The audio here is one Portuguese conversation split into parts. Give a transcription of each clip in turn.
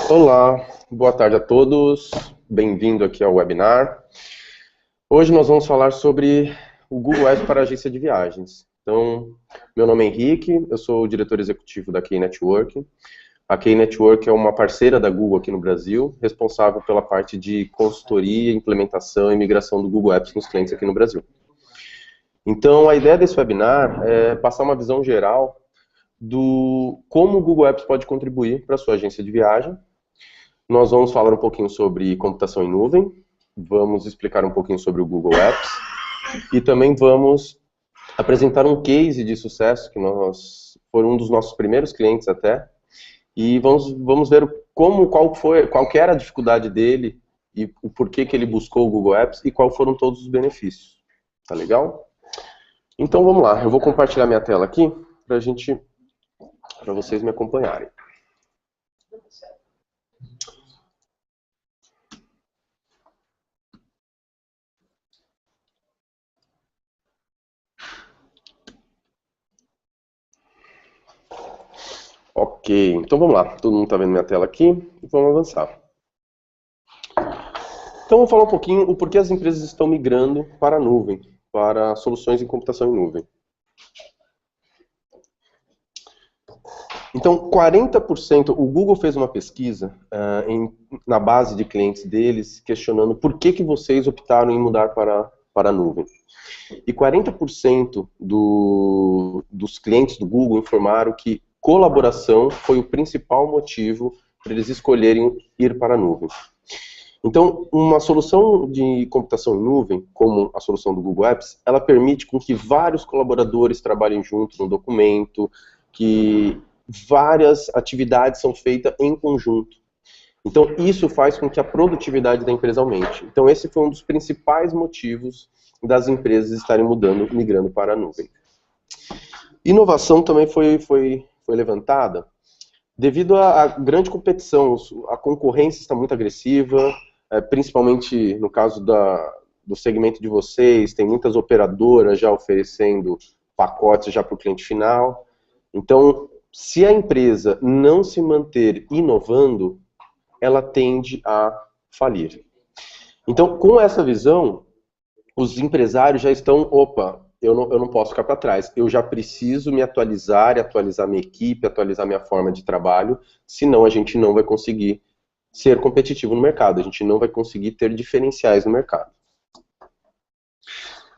Olá, boa tarde a todos, bem-vindo aqui ao webinar. Hoje nós vamos falar sobre o Google Ads para agência de viagens. Então, meu nome é Henrique, eu sou o diretor executivo da Key Network. A Key Network é uma parceira da Google aqui no Brasil, responsável pela parte de consultoria, implementação e migração do Google Apps nos clientes aqui no Brasil. Então, a ideia desse webinar é passar uma visão geral do como o Google Apps pode contribuir para a sua agência de viagem. Nós vamos falar um pouquinho sobre computação em nuvem, vamos explicar um pouquinho sobre o Google Apps e também vamos apresentar um case de sucesso que foi um dos nossos primeiros clientes até, e vamos ver qual que era a dificuldade dele e o porquê que ele buscou o Google Apps e quais foram todos os benefícios. Tá legal? Então vamos lá, eu vou compartilhar minha tela aqui para vocês me acompanharem. Ok, então vamos lá. Todo mundo está vendo minha tela aqui e vamos avançar. Então vamos falar um pouquinho o porquê as empresas estão migrando para a nuvem, para soluções em computação em nuvem. Então, 40%, o Google fez uma pesquisa na base de clientes deles, questionando por que vocês optaram em mudar para a nuvem. E 40% dos clientes do Google informaram que colaboração foi o principal motivo para eles escolherem ir para a nuvem. Então, uma solução de computação em nuvem, como a solução do Google Apps, ela permite com que vários colaboradores trabalhem juntos no documento, que várias atividades são feitas em conjunto. Então, isso faz com que a produtividade da empresa aumente. Então, esse foi um dos principais motivos das empresas estarem migrando para a nuvem. Inovação também foi levantada devido à grande competição. A concorrência está muito agressiva, principalmente no caso do segmento de vocês, tem muitas operadoras já oferecendo pacotes já para o cliente final. Então, se a empresa não se manter inovando, ela tende a falir. Então, com essa visão, os empresários já estão, eu não posso ficar para trás, eu já preciso me atualizar, atualizar minha equipe, atualizar minha forma de trabalho, senão a gente não vai conseguir ser competitivo no mercado, a gente não vai conseguir ter diferenciais no mercado.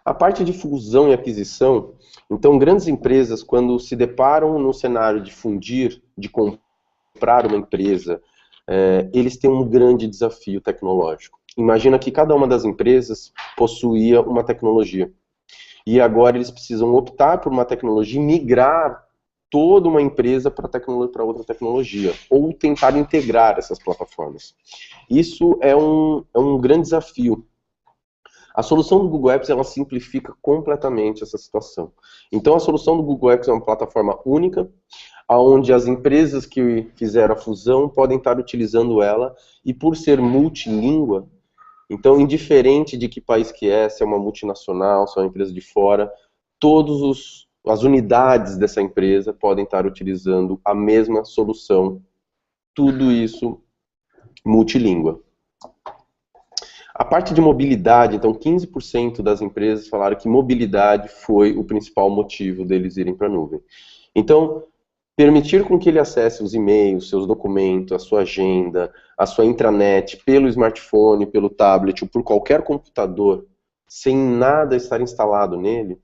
A parte de fusão e aquisição, então grandes empresas, quando se deparam no cenário de fundir, de comprar uma empresa, eles têm um grande desafio tecnológico. Imagina que cada uma das empresas possuía uma tecnologia. E agora eles precisam optar por uma tecnologia e migrar toda uma empresa para outra tecnologia, ou tentar integrar essas plataformas. Isso é um grande desafio. A solução do Google Apps, ela simplifica completamente essa situação. Então, a solução do Google Apps é uma plataforma única, onde as empresas que fizeram a fusão podem estar utilizando ela, e por ser multilíngua, então, indiferente de que país que é, se é uma multinacional, se é uma empresa de fora, todas as unidades dessa empresa podem estar utilizando a mesma solução, tudo isso multilíngua. A parte de mobilidade, então 15% das empresas falaram que mobilidade foi o principal motivo deles irem para a nuvem. Então, permitir com que ele acesse os e-mails, seus documentos, a sua agenda, a sua intranet, pelo smartphone, pelo tablet ou por qualquer computador, sem nada estar instalado nele,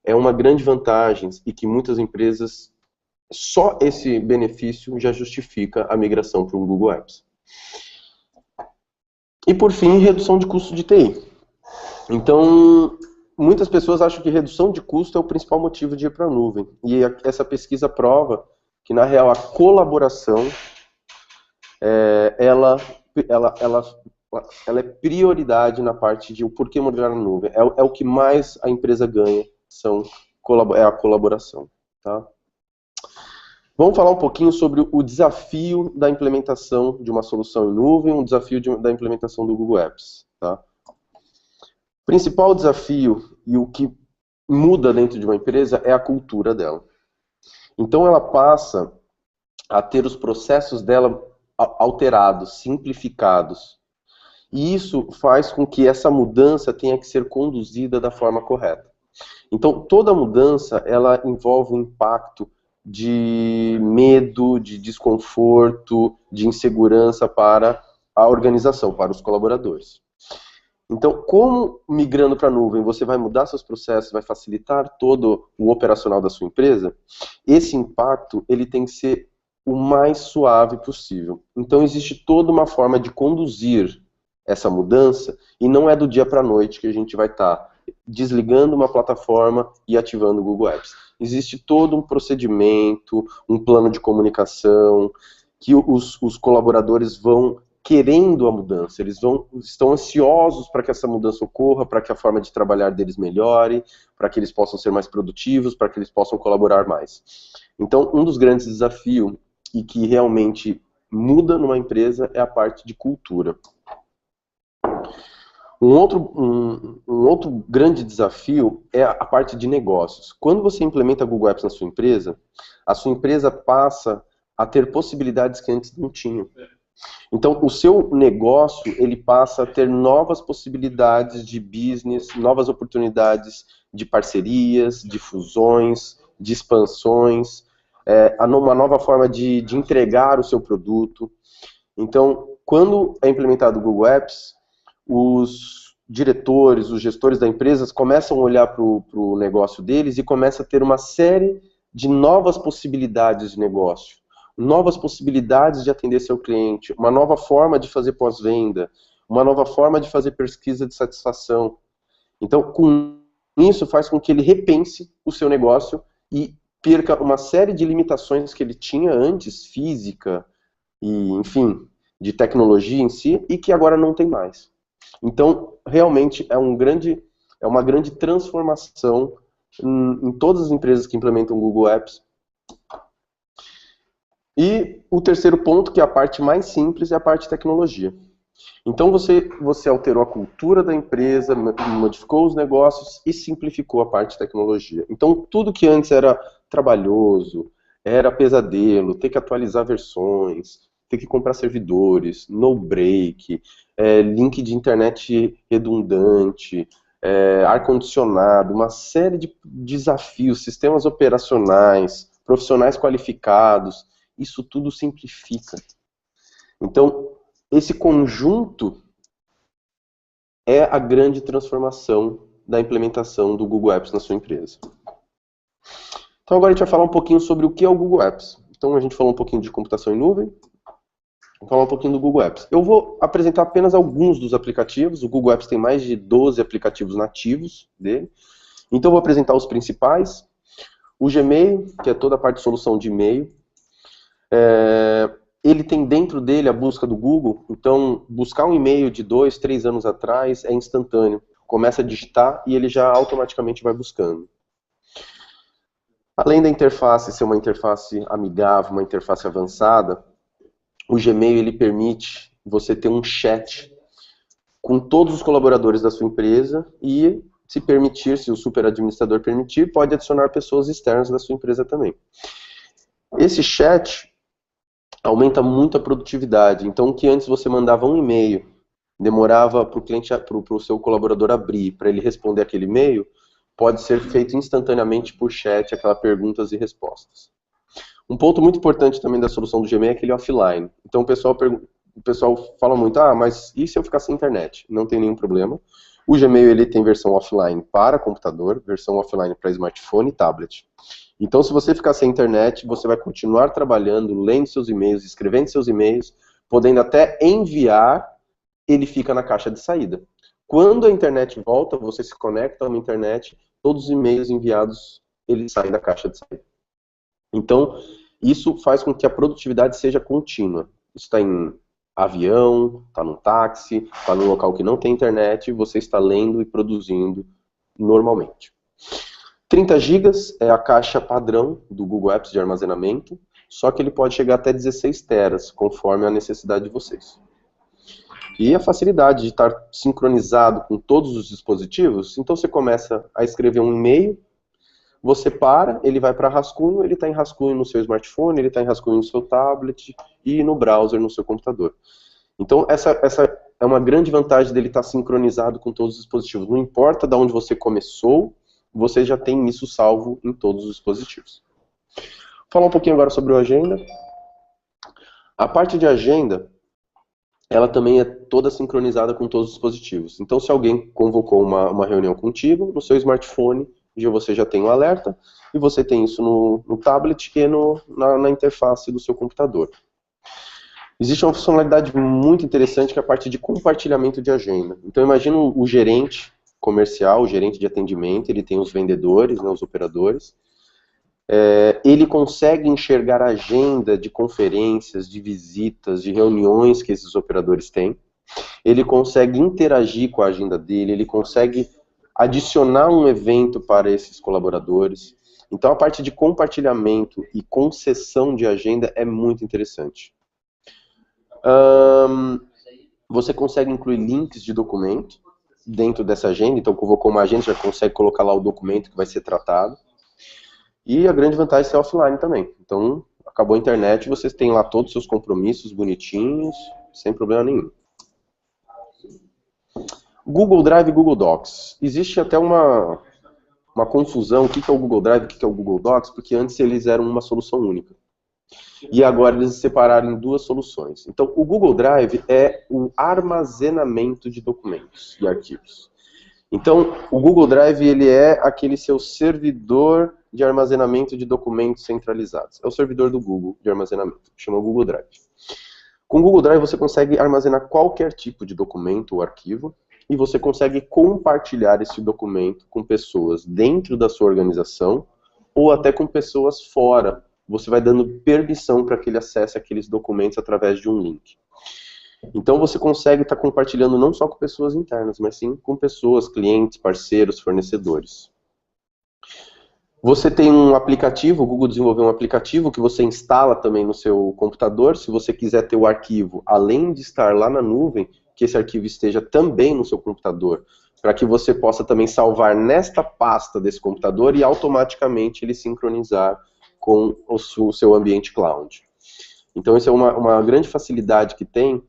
é uma grande vantagem e que muitas empresas, só esse benefício já justifica a migração para um Google Apps. E por fim, redução de custo de TI. Então, muitas pessoas acham que redução de custo é o principal motivo de ir para a nuvem. E essa pesquisa prova que, na real, a colaboração, ela é prioridade na parte de o porquê migrar na nuvem. É o que mais a empresa ganha, é a colaboração. Tá? Vamos falar um pouquinho sobre o desafio da implementação de uma solução em nuvem, o desafio da implementação do Google Apps. Tá? O principal desafio e o que muda dentro de uma empresa é a cultura dela. Então ela passa a ter os processos dela alterados, simplificados. E isso faz com que essa mudança tenha que ser conduzida da forma correta. Então, toda mudança, ela envolve um impacto de medo, de desconforto, de insegurança para a organização, para os colaboradores. Então, como migrando para a nuvem, você vai mudar seus processos, vai facilitar todo o operacional da sua empresa, esse impacto ele tem que ser o mais suave possível. Então, existe toda uma forma de conduzir essa mudança, e não é do dia para a noite que a gente vai estar desligando uma plataforma e ativando o Google Apps. Existe todo um procedimento, um plano de comunicação, que os colaboradores vão querendo a mudança, eles estão ansiosos para que essa mudança ocorra, para que a forma de trabalhar deles melhore, para que eles possam ser mais produtivos, para que eles possam colaborar mais. Então, um dos grandes desafios, e que realmente muda numa empresa, é a parte de cultura. Um outro grande desafio é a parte de negócios. Quando você implementa Google Apps na sua empresa, a sua empresa passa a ter possibilidades que antes não tinha. Então, o seu negócio, ele passa a ter novas possibilidades de business, novas oportunidades de parcerias, de fusões, de expansões, uma nova forma de entregar o seu produto. Então, quando é implementado o Google Apps, os diretores, os gestores da empresa começam a olhar para o negócio deles e começam a ter uma série de novas possibilidades de negócio, novas possibilidades de atender seu cliente, uma nova forma de fazer pós-venda, uma nova forma de fazer pesquisa de satisfação. Então, com isso faz com que ele repense o seu negócio e perca uma série de limitações que ele tinha antes, física e, enfim, de tecnologia em si, e que agora não tem mais. Então, realmente, é uma grande transformação em todas as empresas que implementam o Google Apps. E o terceiro ponto, que é a parte mais simples, é a parte de tecnologia. Então, você alterou a cultura da empresa, modificou os negócios e simplificou a parte de tecnologia. Então, tudo que antes era trabalhoso, era pesadelo, ter que atualizar versões, ter que comprar servidores, no break, link de internet redundante, ar-condicionado, uma série de desafios, sistemas operacionais, profissionais qualificados, isso tudo simplifica. Então, esse conjunto é a grande transformação da implementação do Google Apps na sua empresa. Então agora a gente vai falar um pouquinho sobre o que é o Google Apps. Então a gente falou um pouquinho de computação em nuvem, vou falar um pouquinho do Google Apps. Eu vou apresentar apenas alguns dos aplicativos. O Google Apps tem mais de 12 aplicativos nativos dele. Então eu vou apresentar os principais. O Gmail, que é toda a parte de solução de e-mail. Ele tem dentro dele a busca do Google. Então buscar um e-mail de 2, 3 anos atrás é instantâneo. Começa a digitar e ele já automaticamente vai buscando. Além da interface ser uma interface amigável, uma interface avançada, o Gmail ele permite você ter um chat com todos os colaboradores da sua empresa e, se permitir, se o superadministrador permitir, pode adicionar pessoas externas da sua empresa também. Esse chat aumenta muito a produtividade. Então, o que antes você mandava um e-mail, demorava para o cliente, para o seu colaborador abrir, para ele responder aquele e-mail, pode ser feito instantaneamente por chat, aquelas perguntas e respostas. Um ponto muito importante também da solução do Gmail é aquele offline. Então o pessoal fala muito, mas e se eu ficar sem internet? Não tem nenhum problema. O Gmail ele tem versão offline para computador, versão offline para smartphone e tablet. Então se você ficar sem internet, você vai continuar trabalhando, lendo seus e-mails, escrevendo seus e-mails, podendo até enviar, ele fica na caixa de saída. Quando a internet volta, você se conecta a uma internet, todos os e-mails enviados, eles saem da caixa de saída. Então, isso faz com que a produtividade seja contínua. Isso está em avião, está no táxi, está num local que não tem internet, você está lendo e produzindo normalmente. 30 GB é a caixa padrão do Google Apps de armazenamento, só que ele pode chegar até 16 teras, conforme a necessidade de vocês. E a facilidade de estar sincronizado com todos os dispositivos, então você começa a escrever um e-mail, você para, ele vai para rascunho, ele está em rascunho no seu smartphone, ele está em rascunho no seu tablet e no browser no seu computador. Então, essa é uma grande vantagem dele estar sincronizado com todos os dispositivos. Não importa de onde você começou, você já tem isso salvo em todos os dispositivos. Vou falar um pouquinho agora sobre o Agenda. A parte de Agenda, ela também é toda sincronizada com todos os dispositivos. Então, se alguém convocou uma reunião contigo, no seu smartphone, você já tem um alerta, e você tem isso no tablet e na interface do seu computador. Existe uma funcionalidade muito interessante que é a parte de compartilhamento de agenda. Então, imagina o gerente comercial, o gerente de atendimento, ele tem os vendedores, né, os operadores. Ele consegue enxergar a agenda de conferências, de visitas, de reuniões que esses operadores têm. Ele consegue interagir com a agenda dele, ele consegue adicionar um evento para esses colaboradores. Então, a parte de compartilhamento e concessão de agenda é muito interessante. Você consegue incluir links de documento dentro dessa agenda. Então, convocou uma agenda, já consegue colocar lá o documento que vai ser tratado. E a grande vantagem é ser offline também. Então, acabou a internet, vocês têm lá todos os seus compromissos bonitinhos, sem problema nenhum. Google Drive e Google Docs. Existe até uma confusão, o que é o Google Drive e o que é o Google Docs, porque antes eles eram uma solução única. E agora eles se separaram em duas soluções. Então, o Google Drive é o armazenamento de documentos e arquivos. Então, o Google Drive ele é aquele seu servidor de armazenamento de documentos centralizados. É o servidor do Google de armazenamento, chama Google Drive. Com o Google Drive você consegue armazenar qualquer tipo de documento ou arquivo e você consegue compartilhar esse documento com pessoas dentro da sua organização ou até com pessoas fora. Você vai dando permissão para que ele acesse aqueles documentos através de um link. Então você consegue estar compartilhando não só com pessoas internas, mas sim com pessoas, clientes, parceiros, fornecedores. Você tem um aplicativo, o Google desenvolveu um aplicativo que você instala também no seu computador. Se você quiser ter o arquivo, além de estar lá na nuvem, que esse arquivo esteja também no seu computador, para que você possa também salvar nesta pasta desse computador e automaticamente ele sincronizar com o seu ambiente cloud. Então, isso é uma grande facilidade que tem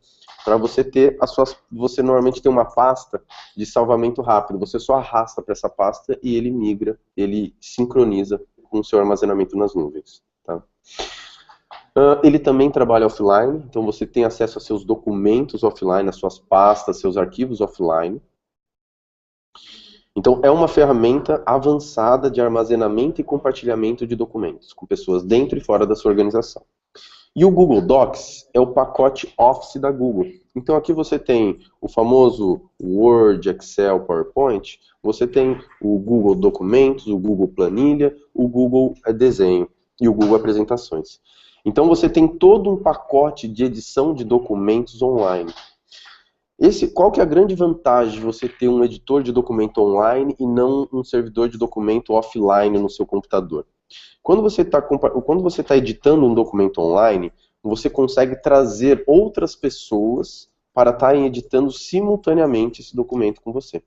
para você ter você normalmente tem uma pasta de salvamento rápido. Você só arrasta para essa pasta e ele migra, ele sincroniza com o seu armazenamento nas nuvens. Tá? Ele também trabalha offline, então você tem acesso a seus documentos offline, as suas pastas, seus arquivos offline. Então, é uma ferramenta avançada de armazenamento e compartilhamento de documentos com pessoas dentro e fora da sua organização. E o Google Docs é o pacote Office da Google. Então, aqui você tem o famoso Word, Excel, PowerPoint, você tem o Google Documentos, o Google Planilha, o Google Desenho e o Google Apresentações. Então, você tem todo um pacote de edição de documentos online. Qual que é a grande vantagem de você ter um editor de documento online e não um servidor de documento offline no seu computador? Quando você está editando um documento online, você consegue trazer outras pessoas para estarem editando simultaneamente esse documento com você.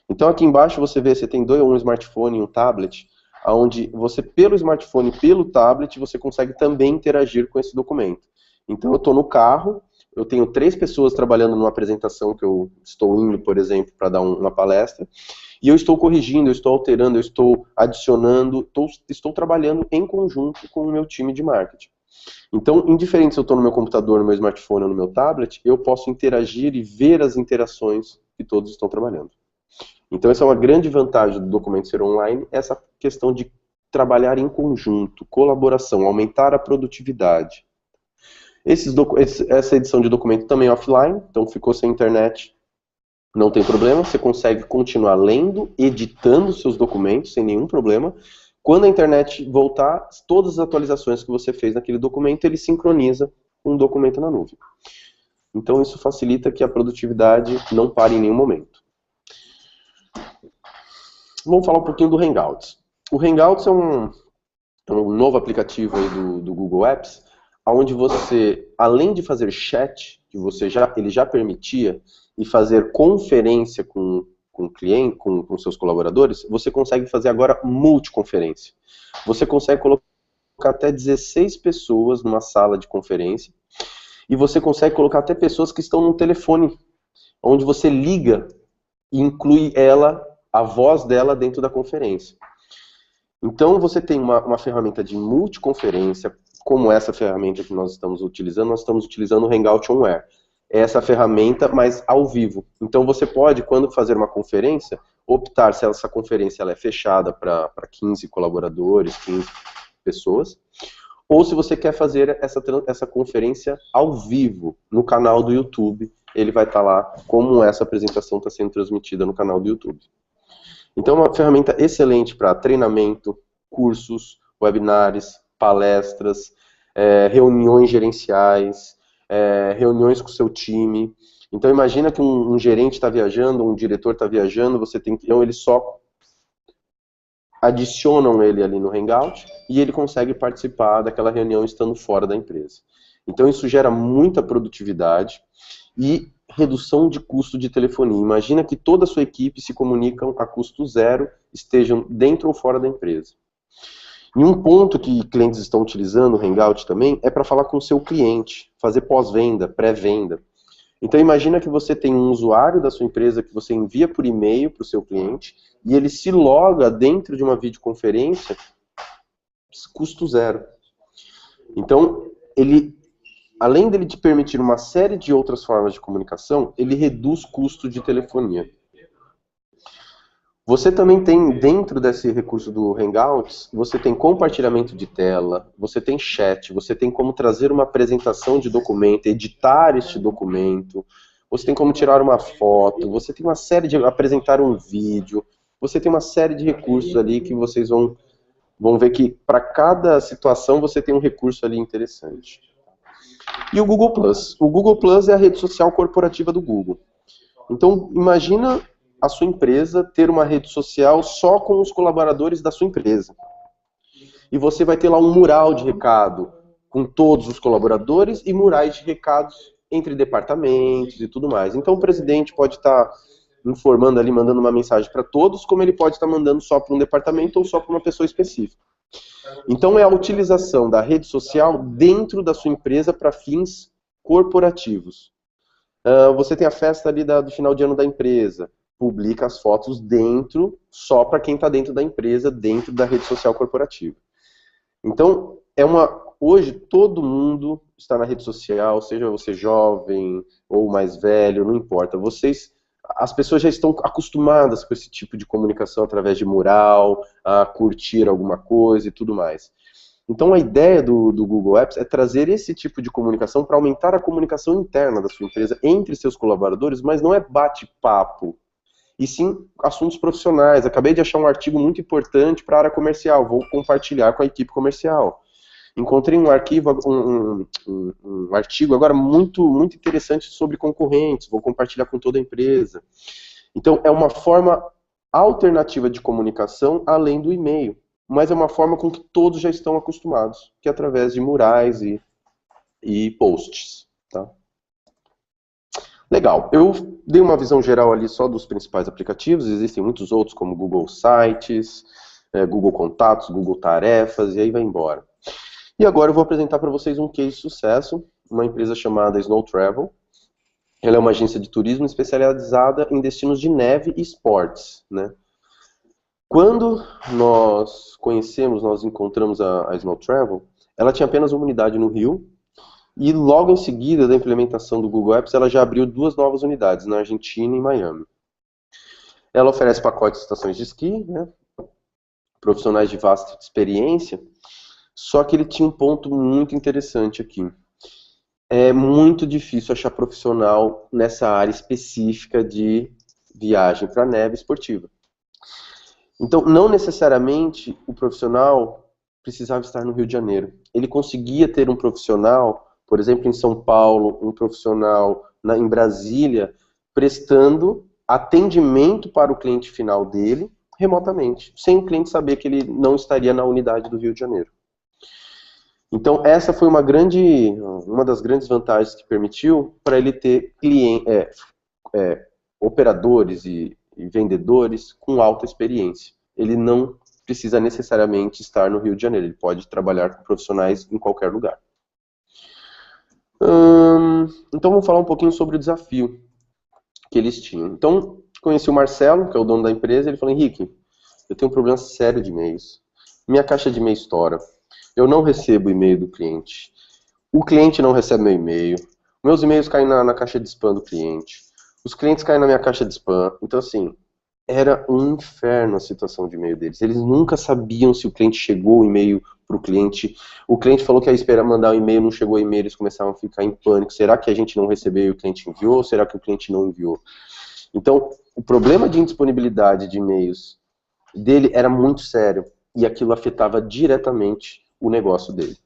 Então aqui embaixo você vê, você tem um smartphone e um tablet, onde você, pelo smartphone e pelo tablet, você consegue também interagir com esse documento. Então eu estou no carro, eu tenho 3 pessoas trabalhando numa apresentação que eu estou indo, por exemplo, para dar uma palestra, e eu estou corrigindo, eu estou alterando, eu estou adicionando, estou trabalhando em conjunto com o meu time de marketing. Então, indiferente se eu estou no meu computador, no meu smartphone ou no meu tablet, eu posso interagir e ver as interações que todos estão trabalhando. Então, essa é uma grande vantagem do documento ser online, essa questão de trabalhar em conjunto, colaboração, aumentar a produtividade. Essa edição de documento também é offline, então ficou sem internet, não tem problema, você consegue continuar lendo, editando seus documentos sem nenhum problema. Quando a internet voltar, todas as atualizações que você fez naquele documento, ele sincroniza com o documento na nuvem. Então isso facilita que a produtividade não pare em nenhum momento. Vamos falar um pouquinho do Hangouts. O Hangouts é um novo aplicativo aí do Google Apps, onde você, além de fazer chat, que ele já permitia, e fazer conferência com o cliente, com seus colaboradores, você consegue fazer agora multiconferência. Você consegue colocar até 16 pessoas numa sala de conferência, e você consegue colocar até pessoas que estão no telefone, onde você liga e inclui a voz dela dentro da conferência. Então você tem uma ferramenta de multiconferência, como essa ferramenta que nós estamos utilizando o Hangout On Air. É essa ferramenta, mas ao vivo. Então você pode, quando fazer uma conferência, optar se essa conferência ela é fechada para 15 colaboradores, 15 pessoas, ou se você quer fazer essa conferência ao vivo, no canal do YouTube, ele vai estar lá, como essa apresentação está sendo transmitida no canal do YouTube. Então é uma ferramenta excelente para treinamento, cursos, webinars, palestras, reuniões gerenciais, reuniões com o seu time. Então imagina que um gerente está viajando, um diretor está viajando, então eles só adicionam ele ali no Hangout e ele consegue participar daquela reunião estando fora da empresa. Então isso gera muita produtividade e redução de custo de telefonia. Imagina que toda a sua equipe se comunicam a custo zero, estejam dentro ou fora da empresa. E um ponto que clientes estão utilizando o Hangout também é para falar com o seu cliente, fazer pós-venda, pré-venda. Então imagina que você tem um usuário da sua empresa que você envia por e-mail para o seu cliente e ele se loga dentro de uma videoconferência, custo zero. Então, além dele te permitir uma série de outras formas de comunicação, ele reduz custo de telefonia. Você também tem, dentro desse recurso do Hangouts, você tem compartilhamento de tela, você tem chat, você tem como trazer uma apresentação de documento, editar este documento, você tem como tirar uma foto, você tem uma série de apresentar um vídeo, você tem uma série de recursos ali que vocês vão ver que para cada situação você tem um recurso ali interessante. E o Google Plus. O Google Plus é a rede social corporativa do Google. Então, imagina a sua empresa ter uma rede social só com os colaboradores da sua empresa. E você vai ter lá um mural de recado com todos os colaboradores e murais de recados entre departamentos e tudo mais. Então, o presidente pode estar informando ali, mandando uma mensagem para todos, como ele pode estar mandando só para um departamento ou só para uma pessoa específica. Então é a utilização da rede social dentro da sua empresa para fins corporativos. Você tem a festa ali do final de ano da empresa, publica as fotos dentro, só para quem está dentro da empresa, dentro da rede social corporativa. Então, hoje todo mundo está na rede social, seja você jovem ou mais velho, não importa. As pessoas já estão acostumadas com esse tipo de comunicação através de mural, a curtir alguma coisa e tudo mais. Então a ideia do Google Apps é trazer esse tipo de comunicação para aumentar a comunicação interna da sua empresa entre seus colaboradores, mas não é bate-papo, e sim assuntos profissionais. Acabei de achar um artigo muito importante para a área comercial, vou compartilhar com a equipe comercial. Encontrei um artigo agora muito interessante sobre concorrentes, vou compartilhar com toda a empresa. Então, é uma forma alternativa de comunicação além do e-mail, mas é uma forma com que todos já estão acostumados, que é através de murais e posts. Tá? Legal, eu dei uma visão geral ali só dos principais aplicativos, existem muitos outros como Google Sites, Google Contatos, Google Tarefas, e aí vai embora. E agora eu vou apresentar para vocês um case de sucesso, uma empresa chamada Snow Travel. Ela é uma agência de turismo especializada em destinos de neve e esportes, né? Quando nós encontramos a Snow Travel, ela tinha apenas uma unidade no Rio, e logo em seguida da implementação do Google Apps, ela já abriu 2 novas unidades, na Argentina e em Miami. Ela oferece pacotes de estações de esqui, né? Profissionais de vasta experiência. Só que ele tinha um ponto muito interessante aqui. É muito difícil achar profissional nessa área específica de viagem para neve esportiva. Então, não necessariamente o profissional precisava estar no Rio de Janeiro. Ele conseguia ter um profissional, por exemplo, em São Paulo, um profissional em Brasília, prestando atendimento para o cliente final dele remotamente, sem o cliente saber que ele não estaria na unidade do Rio de Janeiro. Então, essa foi uma das grandes vantagens que permitiu para ele ter operadores e e vendedores com alta experiência. Ele não precisa necessariamente estar no Rio de Janeiro, ele pode trabalhar com profissionais em qualquer lugar. Então vamos falar um pouquinho sobre o desafio que eles tinham. Então, conheci o Marcelo, que é o dono da empresa, ele falou: Henrique, eu tenho um problema sério de e-mails. Minha caixa de e-mail estoura. Eu não recebo e-mail do cliente. O cliente não recebe meu e-mail. Meus e-mails caem na caixa de spam do cliente. Os clientes caem na minha caixa de spam. Então, assim, era um inferno a situação de e-mail deles. Eles nunca sabiam se o cliente chegou o e-mail para o cliente. O cliente falou que ia esperar mandar o e-mail, não chegou o e-mail, eles começaram a ficar em pânico. Será que a gente não recebeu e o cliente enviou? Ou será que o cliente não enviou? Então, o problema de indisponibilidade de e-mails dele era muito sério. E aquilo afetava diretamente o negócio dele.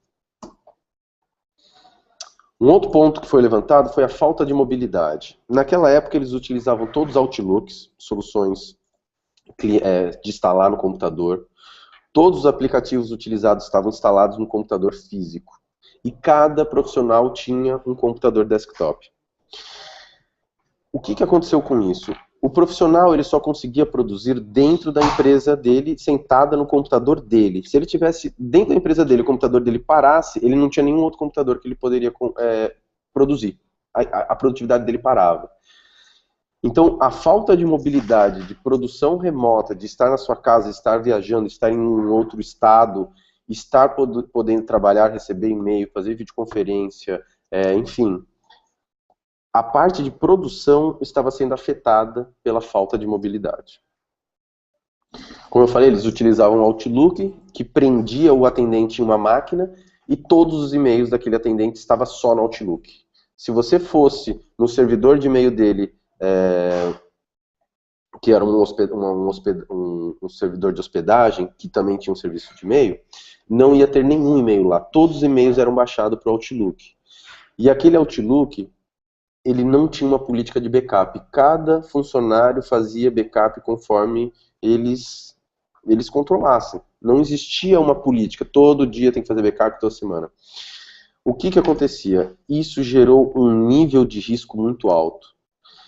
Um outro ponto que foi levantado foi a falta de mobilidade. Naquela época eles utilizavam todos os Outlooks, soluções de instalar no computador. Todos os aplicativos utilizados estavam instalados no computador físico. E cada profissional tinha um computador desktop. O que aconteceu com isso? O profissional ele só conseguia produzir dentro da empresa dele, sentada no computador dele. Se ele tivesse dentro da empresa dele, o computador dele parasse, ele não tinha nenhum outro computador que ele poderia produzir. A produtividade dele parava. Então, a falta de mobilidade, de produção remota, de estar na sua casa, estar viajando, estar em um outro estado, estar podendo trabalhar, receber e-mail, fazer videoconferência, enfim... A parte de produção estava sendo afetada pela falta de mobilidade. Como eu falei, eles utilizavam o Outlook, que prendia o atendente em uma máquina, e todos os e-mails daquele atendente estavam só no Outlook. Se você fosse no servidor de e-mail dele, que era um servidor de hospedagem, que também tinha um serviço de e-mail, não ia ter nenhum e-mail lá. Todos os e-mails eram baixados para o Outlook. E aquele Outlook... ele não tinha uma política de backup. Cada funcionário fazia backup conforme eles controlassem. Não existia uma política. Todo dia tem que fazer backup, toda semana. O que acontecia? Isso gerou um nível de risco muito alto.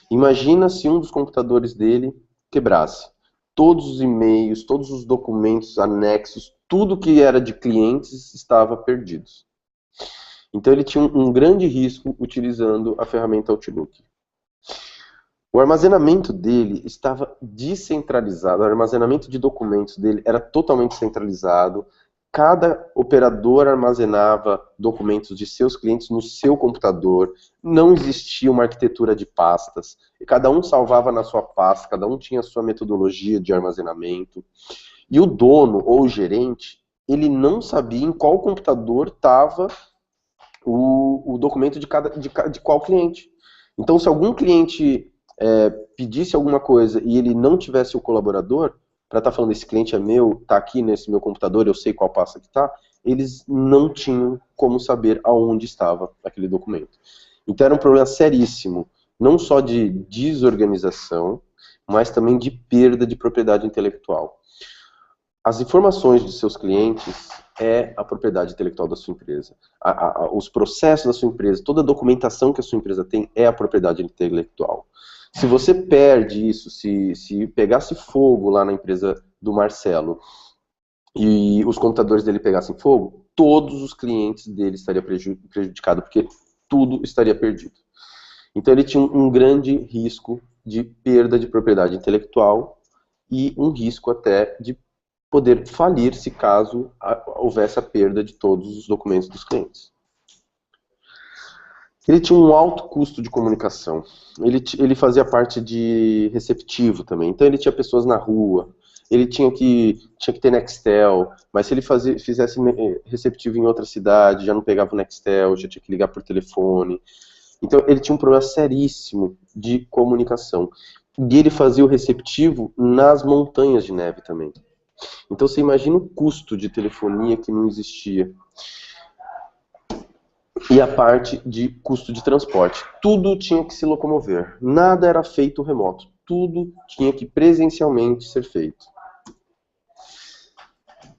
Imagina se um dos computadores dele quebrasse. Todos os e-mails, todos os documentos anexos, tudo que era de clientes estava perdidos. Então ele tinha um grande risco utilizando a ferramenta Outlook. O armazenamento dele estava descentralizado, o armazenamento de documentos dele era totalmente centralizado. Cada operador armazenava documentos de seus clientes no seu computador. Não existia uma arquitetura de pastas. Cada um salvava na sua pasta, cada um tinha a sua metodologia de armazenamento. E o dono ou o gerente, ele não sabia em qual computador estava o documento de qual cliente. Então, se algum cliente pedisse alguma coisa e ele não tivesse o colaborador, para estar falando, esse cliente é meu, está aqui nesse meu computador, eu sei qual pasta que está, eles não tinham como saber aonde estava aquele documento. Então, era um problema seríssimo, não só de desorganização, mas também de perda de propriedade intelectual. As informações de seus clientes é a propriedade intelectual da sua empresa. Os processos da sua empresa, toda a documentação que a sua empresa tem é a propriedade intelectual. Se você perde isso, se pegasse fogo lá na empresa do Marcelo e os computadores dele pegassem fogo, todos os clientes dele estariam prejudicados, porque tudo estaria perdido. Então ele tinha um grande risco de perda de propriedade intelectual e um risco até de poder falir se caso houvesse a perda de todos os documentos dos clientes. Ele tinha um alto custo de comunicação. Ele fazia parte de receptivo também. Então ele tinha pessoas na rua. Ele tinha que ter Nextel, mas se ele fizesse receptivo em outra cidade, já não pegava o Nextel, já tinha que ligar por telefone. Então ele tinha um problema seríssimo de comunicação. E ele fazia o receptivo nas montanhas de neve também. Então você imagina o custo de telefonia que não existia. E a parte de custo de transporte. Tudo tinha que se locomover. Nada era feito remoto. Tudo tinha que presencialmente ser feito.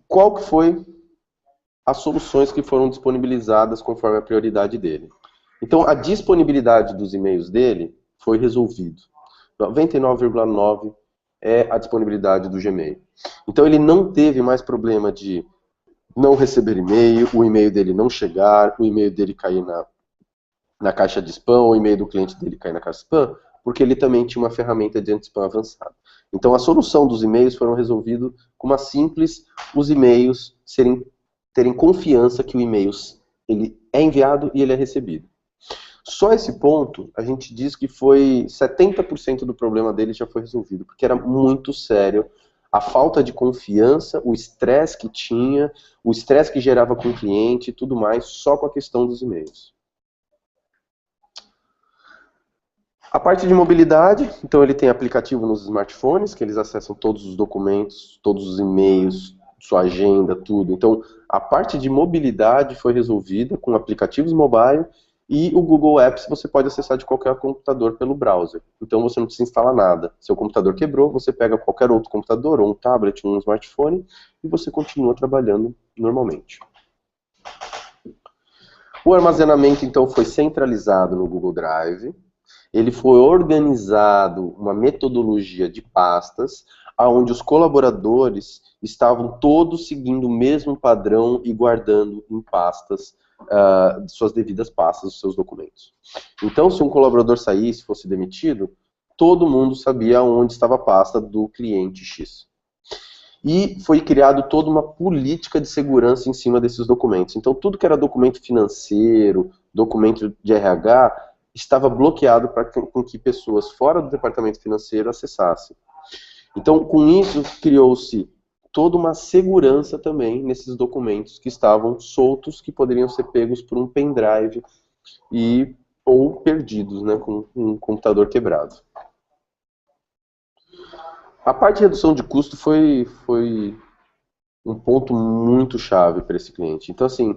Qual que foi as soluções que foram disponibilizadas conforme a prioridade dele? Então a disponibilidade dos e-mails dele foi resolvido. 99,9% é a disponibilidade do Gmail. Então ele não teve mais problema de não receber e-mail, o e-mail dele não chegar, o e-mail dele cair na caixa de spam, ou o e-mail do cliente dele cair na caixa de spam, porque ele também tinha uma ferramenta de anti-spam avançada. Então a solução dos e-mails foram resolvidos com uma simples, os e-mails terem confiança que o e-mail ele é enviado e ele é recebido. Só esse ponto, a gente diz que foi 70% do problema dele já foi resolvido, porque era muito sério a falta de confiança, o estresse que tinha, o estresse que gerava com o cliente e tudo mais, só com a questão dos e-mails. A parte de mobilidade, então ele tem aplicativo nos smartphones, que eles acessam todos os documentos, todos os e-mails, sua agenda, tudo. Então, a parte de mobilidade foi resolvida com aplicativos mobile e o Google Apps você pode acessar de qualquer computador pelo browser. Então, você não precisa instalar nada. Seu computador quebrou, você pega qualquer outro computador, ou um tablet, ou um smartphone, e você continua trabalhando normalmente. O armazenamento, então, foi centralizado no Google Drive. Ele foi organizado uma metodologia de pastas, onde os colaboradores estavam todos seguindo o mesmo padrão e guardando em pastas, suas devidas pastas, os seus documentos. Então, se um colaborador saísse, fosse demitido, todo mundo sabia onde estava a pasta do cliente X. E foi criado toda uma política de segurança em cima desses documentos. Então, tudo que era documento financeiro, documento de RH, estava bloqueado para que pessoas fora do departamento financeiro acessassem. Então, com isso, criou-se toda uma segurança também nesses documentos que estavam soltos, que poderiam ser pegos por um pendrive ou perdidos, né, com um computador quebrado. A parte de redução de custo foi um ponto muito chave para esse cliente. Então, assim,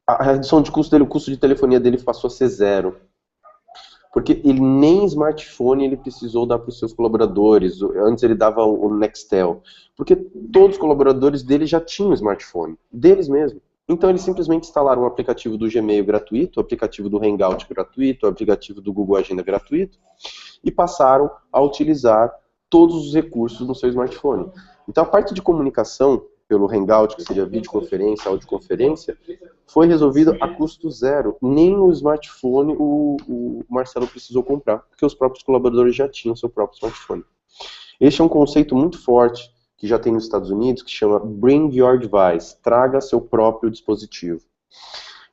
a redução de custo dele, o custo de telefonia dele passou a ser 0. Porque ele nem smartphone ele precisou dar para os seus colaboradores. Antes ele dava o Nextel. Porque todos os colaboradores dele já tinham smartphone. Deles mesmo. Então eles simplesmente instalaram o aplicativo do Gmail gratuito, o aplicativo do Hangout gratuito, o aplicativo do Google Agenda gratuito, e passaram a utilizar todos os recursos no seu smartphone. Então a parte de comunicação pelo Hangout, que seria videoconferência, audioconferência, foi resolvida a custo 0. Nem o smartphone o Marcelo precisou comprar, porque os próprios colaboradores já tinham seu próprio smartphone. Este é um conceito muito forte que já tem nos Estados Unidos, que chama Bring Your Device, traga seu próprio dispositivo.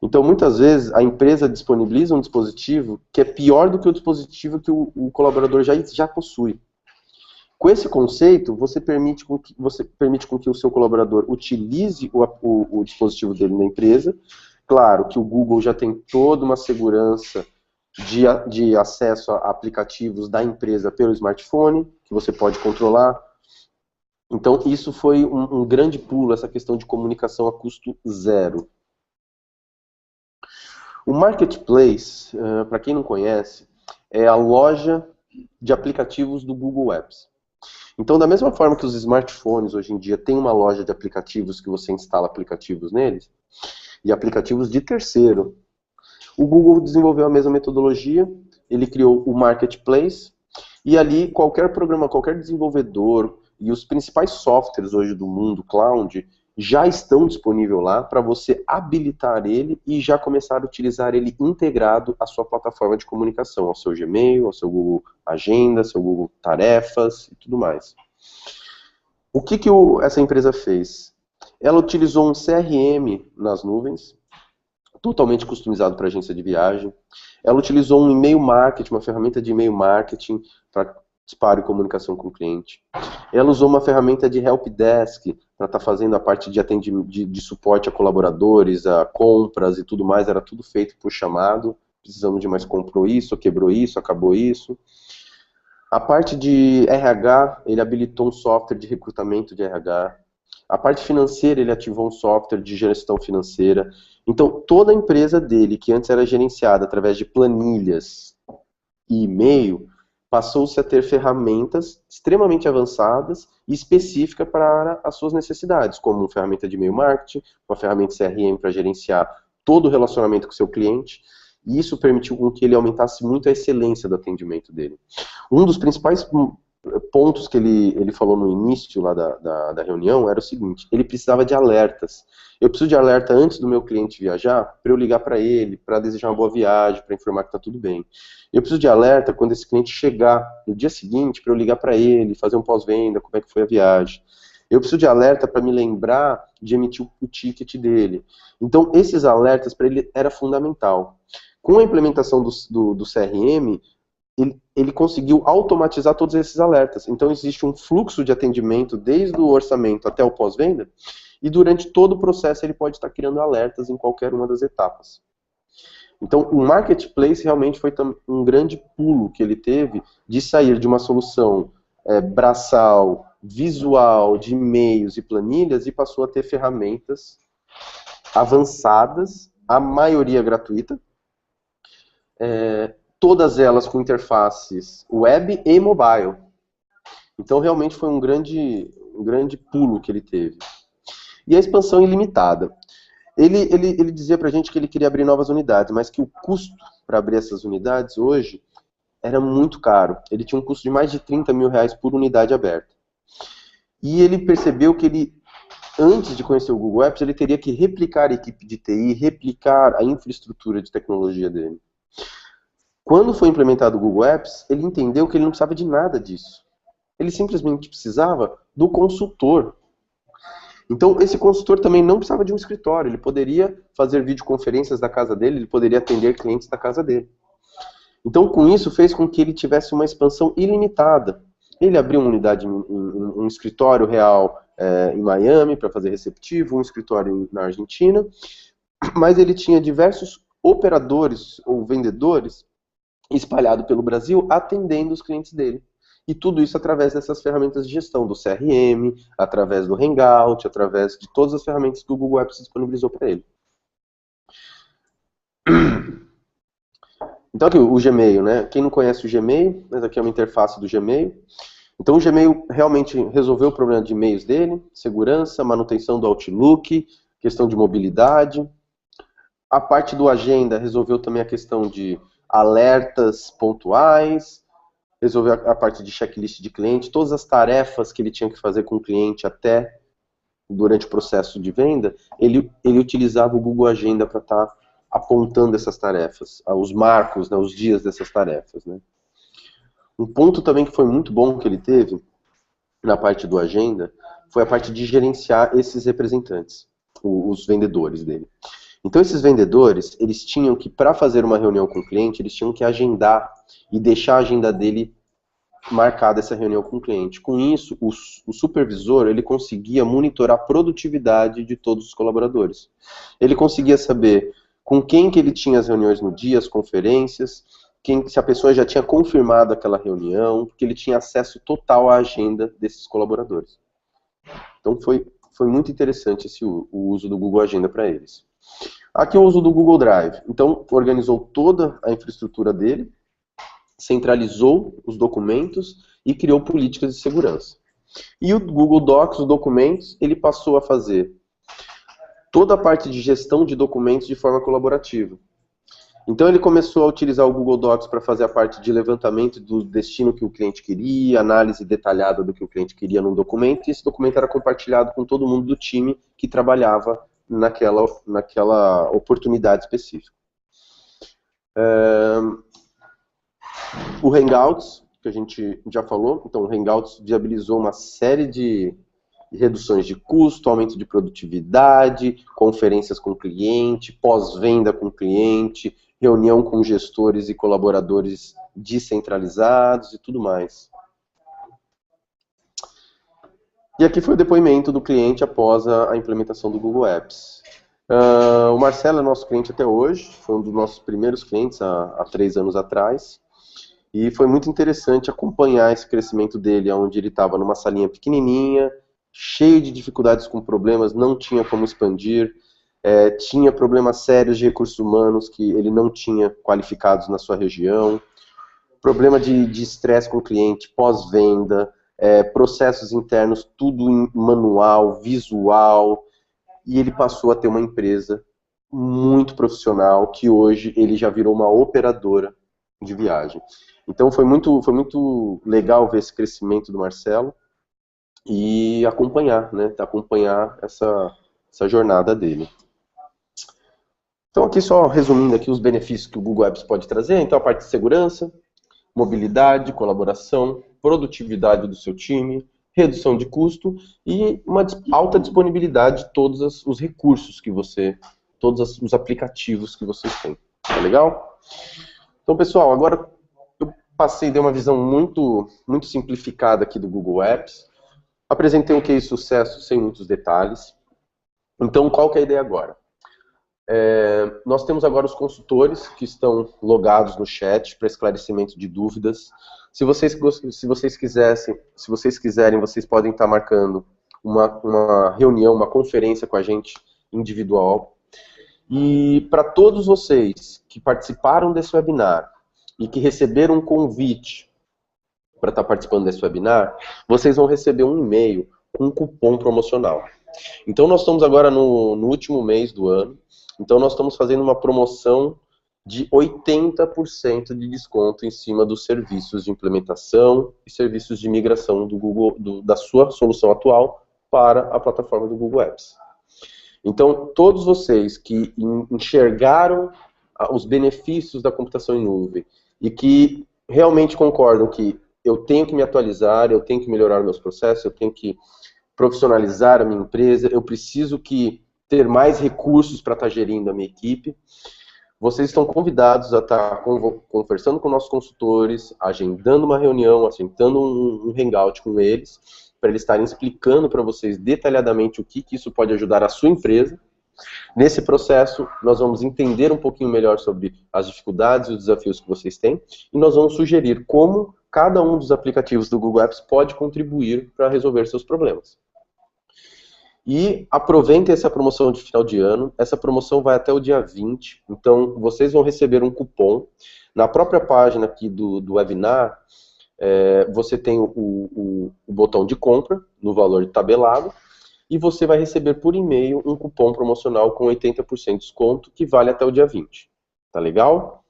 Então, muitas vezes, a empresa disponibiliza um dispositivo que é pior do que o dispositivo que o colaborador já possui. Com esse conceito, você permite com que o seu colaborador utilize o dispositivo dele na empresa. Claro que o Google já tem toda uma segurança de acesso a aplicativos da empresa pelo smartphone, que você pode controlar. Então, isso foi um grande pulo, essa questão de comunicação a custo 0. O Marketplace, para quem não conhece, é a loja de aplicativos do Google Apps. Então, da mesma forma que os smartphones hoje em dia têm uma loja de aplicativos que você instala aplicativos neles, e aplicativos de terceiro, o Google desenvolveu a mesma metodologia, ele criou o Marketplace, e ali qualquer programa, qualquer desenvolvedor, e os principais softwares hoje do mundo, cloud, já estão disponíveis lá para você habilitar ele e já começar a utilizar ele integrado à sua plataforma de comunicação, ao seu Gmail, ao seu Google Agenda, seu Google Tarefas e tudo mais. O que essa empresa fez? Ela utilizou um CRM nas nuvens, totalmente customizado para agência de viagem. Ela utilizou um e-mail marketing, uma ferramenta de e-mail marketing para disparo e comunicação com o cliente. Ela usou uma ferramenta de helpdesk para estar fazendo a parte de suporte a colaboradores, a compras e tudo mais, era tudo feito por chamado, precisamos de mais, comprou isso, quebrou isso, acabou isso. A parte de RH, ele habilitou um software de recrutamento de RH. A parte financeira, ele ativou um software de gestão financeira. Então, toda a empresa dele, que antes era gerenciada através de planilhas e e-mail, passou-se a ter ferramentas extremamente avançadas e específicas para as suas necessidades, como uma ferramenta de e-mail marketing, uma ferramenta CRM para gerenciar todo o relacionamento com o seu cliente, e isso permitiu com que ele aumentasse muito a excelência do atendimento dele. Um dos principais pontos que ele falou no início lá da reunião era o seguinte: ele precisava de alertas. Eu preciso de alerta antes do meu cliente viajar, para eu ligar para ele, para desejar uma boa viagem, para informar que está tudo bem. Eu preciso de alerta quando esse cliente chegar no dia seguinte, para eu ligar para ele, fazer um pós-venda, como é que foi a viagem. Eu preciso de alerta para me lembrar de emitir o ticket dele. Então, esses alertas para ele era fundamental. Com a implementação do CRM, ele conseguiu automatizar todos esses alertas. Então, existe um fluxo de atendimento desde o orçamento até o pós-venda, e durante todo o processo ele pode estar criando alertas em qualquer uma das etapas. Então, o Marketplace realmente foi um grande pulo que ele teve de sair de uma solução braçal, visual, de e-mails e planilhas, e passou a ter ferramentas avançadas, a maioria gratuita, todas elas com interfaces web e mobile. Então, realmente foi um grande pulo que ele teve. E a expansão ilimitada. Ele dizia pra gente que ele queria abrir novas unidades, mas que o custo para abrir essas unidades hoje era muito caro. Ele tinha um custo de mais de 30 mil reais por unidade aberta. E ele percebeu que ele, antes de conhecer o Google Apps, ele teria que replicar a equipe de TI, replicar a infraestrutura de tecnologia dele. Quando foi implementado o Google Apps, ele entendeu que ele não precisava de nada disso. Ele simplesmente precisava do consultor. Então, esse consultor também não precisava de um escritório, ele poderia fazer videoconferências da casa dele, ele poderia atender clientes da casa dele. Então, com isso, fez com que ele tivesse uma expansão ilimitada. Ele abriu uma unidade, um escritório real em Miami para fazer receptivo, um escritório na Argentina, mas ele tinha diversos operadores ou vendedores espalhados pelo Brasil atendendo os clientes dele. E tudo isso através dessas ferramentas de gestão, do CRM, através do Hangout, através de todas as ferramentas que o Google Apps disponibilizou para ele. Então aqui o Gmail, né? Quem não conhece o Gmail, essa aqui é uma interface do Gmail. Então o Gmail realmente resolveu o problema de e-mails dele, segurança, manutenção do Outlook, questão de mobilidade. A parte do Agenda resolveu também a questão de alertas pontuais, resolveu a parte de checklist de cliente, todas as tarefas que ele tinha que fazer com o cliente até durante o processo de venda, ele utilizava o Google Agenda para estar apontando essas tarefas, os marcos, né, os dias dessas tarefas. Né. Um ponto também que foi muito bom que ele teve na parte do Agenda foi a parte de gerenciar esses representantes, os vendedores dele. Então esses vendedores, eles tinham que, para fazer uma reunião com o cliente, eles tinham que agendar e deixar a agenda dele marcada essa reunião com o cliente. Com isso, o supervisor, ele conseguia monitorar a produtividade de todos os colaboradores. Ele conseguia saber com quem que ele tinha as reuniões no dia, as conferências, se a pessoa já tinha confirmado aquela reunião, porque ele tinha acesso total à agenda desses colaboradores. Então foi muito interessante o uso do Google Agenda para eles. Aqui o uso do Google Drive. Então, organizou toda a infraestrutura dele, centralizou os documentos e criou políticas de segurança. E o Google Docs, os documentos, ele passou a fazer toda a parte de gestão de documentos de forma colaborativa. Então ele começou a utilizar o Google Docs para fazer a parte de levantamento do destino que o cliente queria, análise detalhada do que o cliente queria num documento, e esse documento era compartilhado com todo mundo do time que trabalhava naquela oportunidade específica. O Hangouts, que a gente já falou, então o Hangouts viabilizou uma série de reduções de custo, aumento de produtividade, conferências com o cliente, pós-venda com o cliente, reunião com gestores e colaboradores descentralizados e tudo mais. E aqui foi o depoimento do cliente após a implementação do Google Apps. O Marcelo é nosso cliente até hoje, foi um dos nossos primeiros clientes há 3 anos atrás. E foi muito interessante acompanhar esse crescimento dele, onde ele estava numa salinha pequenininha, cheio de dificuldades com problemas, não tinha como expandir, tinha problemas sérios de recursos humanos que ele não tinha qualificados na sua região, problema de estresse com o cliente, pós-venda, processos internos, tudo em manual, visual, e ele passou a ter uma empresa muito profissional, que hoje ele já virou uma operadora de viagem. Então foi muito legal ver esse crescimento do Marcelo e acompanhar, né? Acompanhar essa jornada dele. Então aqui só resumindo aqui os benefícios que o Google Apps pode trazer. Então a parte de segurança, mobilidade, colaboração, produtividade do seu time, redução de custo e uma alta disponibilidade de todos os recursos que você, todos os aplicativos que vocês têm. Tá legal? Então, pessoal, agora eu dei uma visão muito simplificada aqui do Google Apps. Apresentei um case de sucesso sem muitos detalhes. Então, qual que é a ideia agora? Nós temos agora os consultores que estão logados no chat para esclarecimento de dúvidas. Se vocês quiserem, vocês podem estar marcando uma reunião, uma conferência com a gente individual. E para todos vocês que participaram desse webinar e que receberam um convite para estar participando desse webinar, vocês vão receber um e-mail com um cupom promocional. Então nós estamos agora no último mês do ano, então nós estamos fazendo uma promoção de 80% de desconto em cima dos serviços de implementação e serviços de migração do Google, da sua solução atual para a plataforma do Google Apps. Então, todos vocês que enxergaram os benefícios da computação em nuvem e que realmente concordam que eu tenho que me atualizar, eu tenho que melhorar meus processos, eu tenho que profissionalizar a minha empresa, eu preciso ter mais recursos para estar gerindo a minha equipe, vocês estão convidados a estar conversando com nossos consultores, agendando uma reunião, agendando um hangout com eles, para eles estarem explicando para vocês detalhadamente o que isso pode ajudar a sua empresa. Nesse processo, nós vamos entender um pouquinho melhor sobre as dificuldades e os desafios que vocês têm, e nós vamos sugerir como cada um dos aplicativos do Google Apps pode contribuir para resolver seus problemas. E aproveitem essa promoção de final de ano, essa promoção vai até o dia 20, então vocês vão receber um cupom. Na própria página aqui do webinar, você tem o botão de compra, no valor tabelado, e você vai receber por e-mail um cupom promocional com 80% de desconto, que vale até o dia 20. Tá legal?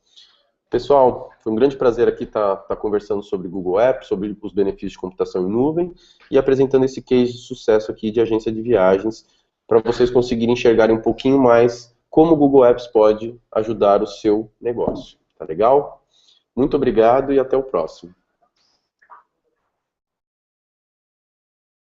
Pessoal, foi um grande prazer aqui estar conversando sobre Google Apps, sobre os benefícios de computação em nuvem, e apresentando esse case de sucesso aqui de agência de viagens, para vocês conseguirem enxergarem um pouquinho mais como o Google Apps pode ajudar o seu negócio. Tá legal? Muito obrigado e até o próximo.